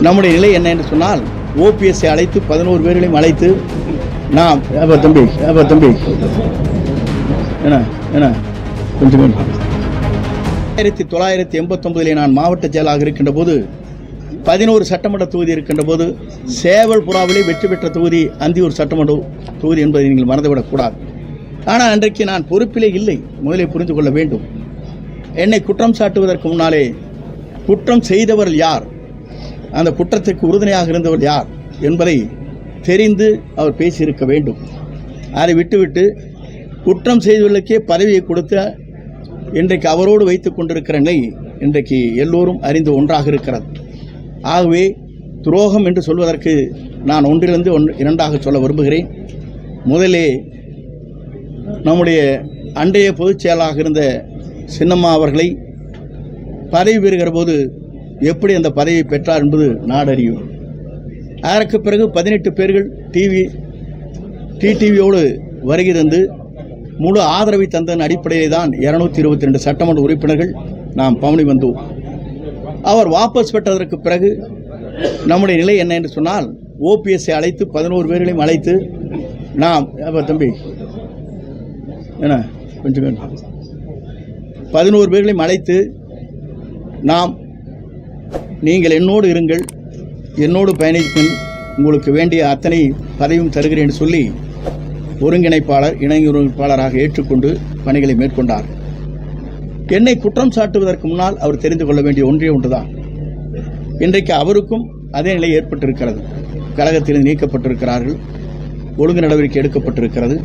நம்முடைய நிலை என்ன என்று சொன்னால் ஓபிஎஸ்ஐ அழைத்து 11 பேர்களையும் அழைத்து நாம் தம்பி என்ன கொஞ்சம் 1989 நான் மாவட்ட செயலாளராக இருக்கின்ற போது 11 சட்டமன்ற தொகுதி இருக்கின்ற போது சேவல் புறாவிலே வெற்றி பெற்ற தொகுதி அந்தியூர் சட்டமன்ற தொகுதி என்பதை நீங்கள் மறந்துவிடக்கூடாது. ஆனால் அன்றைக்கு நான் பொறுப்பிலே இல்லை. முதலே புரிந்து கொள்ள வேண்டும். என்னை குற்றம் சாட்டுவதற்கு முன்னாலே குற்றம் செய்தவர்கள் யார், அந்த குற்றத்திற்கு உறுதுணையாக இருந்தவர் யார் என்பதை தெரிந்து அவர் பேசியிருக்க வேண்டும். அதை விட்டுவிட்டு குற்றம் செய்தவர்களுக்கே பதவியை கொடுத்த இன்றைக்கு அவரோடு வைத்துக் கொண்டிருக்கிற நிலை இன்றைக்கு எல்லோரும் அறிந்து ஒன்றாக இருக்கிறது. ஆகவே துரோகம் என்று சொல்வதற்கு நான் ஒன்றிலிருந்து இரண்டாக சொல்ல விரும்புகிறேன். முதலே நம்முடைய அன்றைய பொதுச் செயலாளராக இருந்த சின்னம்மா அவர்களை பதவி பெறுகிற போது எப்படி அந்த பதவியை பெற்றார் என்பது நாடறியும். அதற்கு பிறகு 18 பேர்கள் டிடிவியோடு வருகை தந்து முழு ஆதரவை தந்ததன் அடிப்படையில் தான் 222 சட்டமன்ற உறுப்பினர்கள் நாம் பவனி வந்தோம். அவர் வாபஸ் பெற்றதற்கு பிறகு நம்முடைய நிலை என்ன என்று சொன்னால் ஓபிஎஸ்ஐ அழைத்து 11 பேர்களையும் அழைத்து நாம் தம்பி என்ன கொஞ்சம் 11 பேர்களையும் அழைத்து நாம் நீங்கள் என்னோடு இருங்கள், என்னோடு பயணிக்கும், உங்களுக்கு வேண்டிய அத்தனை பதவியும் தருகிறேன் என்று சொல்லி ஒருங்கிணைப்பாளர் இணை ஒருங்கிணைப்பாளராக ஏற்றுக்கொண்டு பணிகளை மேற்கொண்டார். என்னை குற்றம் சாட்டுவதற்கு முன்னால் அவர் தெரிந்து கொள்ள வேண்டிய ஒன்றுதான், இன்றைக்கு அவருக்கும் அதே நிலை ஏற்பட்டிருக்கிறது. கழகத்தில் நீக்கப்பட்டிருக்கிறார்கள், ஒழுங்கு நடவடிக்கை எடுக்கப்பட்டிருக்கிறது.